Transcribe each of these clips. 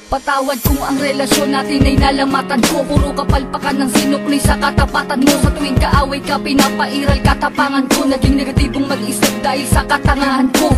Patawad kung ang relasyon natin ay nalamatan ko. Puro kapalpakan ng sinukli sa katapatan mo. Sa tuwing kaaway ka, pinapairal katapangan ko. Naging negatibong mag-isip dahil sa katangahan ko.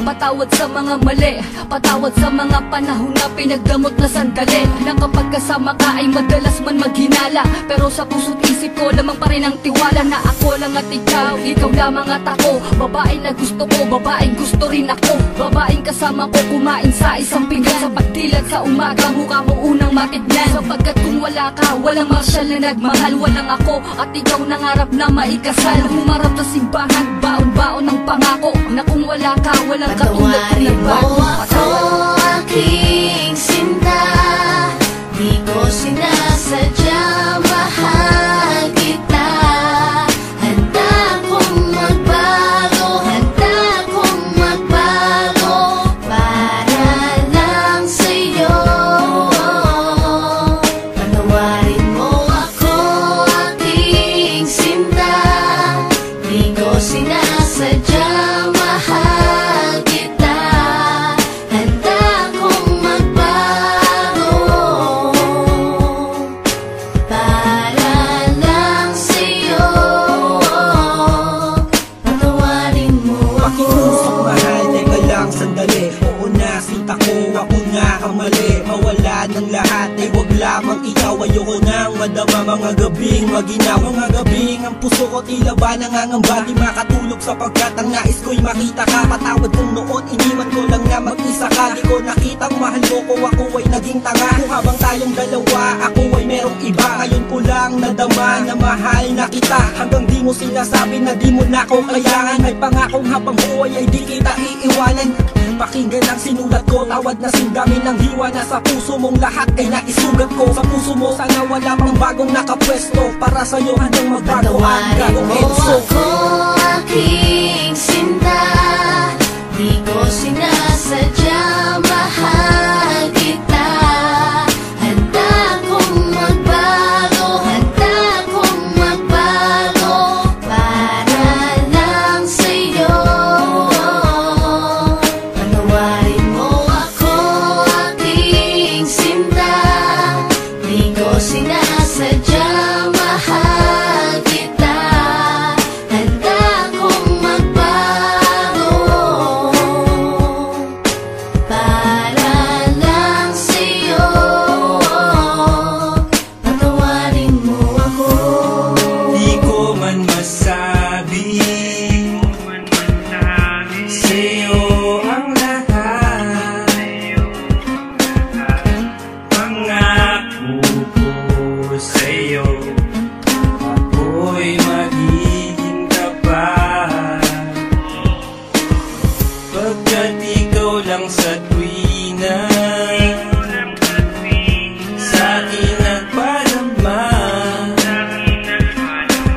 Patawad sa mga mali, patawad sa mga panahon na pinagdamot na sandali. Na kapag kasama ka ay madalas man maghinala, pero sa puso't isip ko lamang pa rin ang tiwala na ako lang at ikaw, ikaw lamang at ako. Babae na gusto ko, babaeng gusto rin ako. Babaeng kasama ko kumain sa isang pinggan. Sa pagdilat sa umaga, mukha mo unang matignan. Sapagkat kung wala ka, walang marsyal na nagmahal. Walang ako at ikaw nangarap na maikasal. Humarap sa simbahan, baon-baon ng pangako na kung wala ka, walang patawarin mo ako, aking sinta. Di ko sinasadya, mahal kita. Handa kong magbago, handa kong magbago para lang sa'yo. Patawarin mo ako, aking sinta. Di ko sinasadya, mahal kita. Handa kong magbago para lang sa'yo. Patawarin mo ako. Pakiusap mahal, teka lang sandali. Oo na, sinta ko, ako nga ang mali. Mawala ng lahat, ay wag lamang ikaw. Ayoko nang madama mga gabing maginaw. Mga gabing ang puso ko tila ba nangangamba. Di makatulog sapagkat ang nais ko'y makita ka. Patawad kung noon, iniwan ko lang na mag-isa ka. Di ko nakitang mahal mo ko, ako ay naging tanga. Kung habang tayong dalawa, ako ay merong iba. Ngayon ko lang nadama na mahal na kita. Hanggang di mo sinasabi na di mo na ko kailangan. May pangakong habang buhay ay di kita iiwanan. Pakinggan ang sinulat ko, tawad na singgamin ng hiwa. Na sa puso mong lahat ay naisugat ko. Sa puso mo sana wala pang bagong nakapwesto. Para sa'yo handang magbago ang Patawarin gagong mo edso. ako, aking sinta. Di ko sinasadya, mahal kita. Handa kong magbago, handa kong magbago para lang sa'yo. Patawarin mo ako, aking sinta. Di ko sinasadya, mahal kita. Handa kong magbago para lang sa'yo. Patawarin mo ako. Di ko man masabi sa'yo ang lahat. Pangako ko sa'yo, ako'y magiging tapat. Pagkat ikaw lang sa tuwina sa akin nagpadama.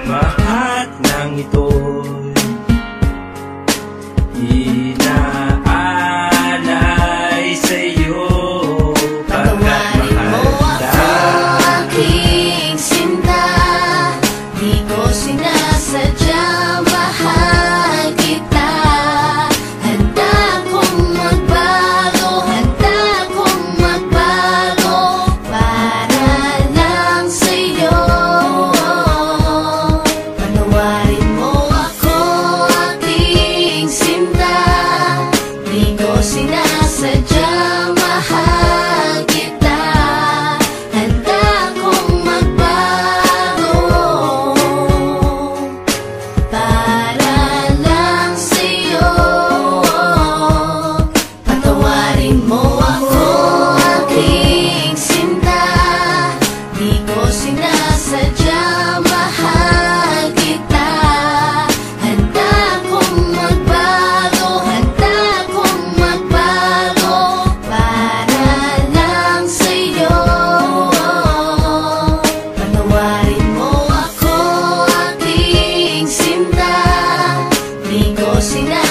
Lahat ng ito'y inaalay sa'yo. Patawarin mo ako, aking sinta. Di ko sinasadya, mahal kita. Handa kong magbago, handa kong magbago para lang sa'yo. Patawarin mo ako, aking sinta. Di ko sinasadya, mahal kita. Handa kong magbago para lang sa'yo. Patawarin mo ako, aking sinta. Di ko sinasadya, mahal kita. Handa kong magbago, handa kong magbago para lang sa'yo. Patawarin mo ako, aking sinta. Di ko sinasadya,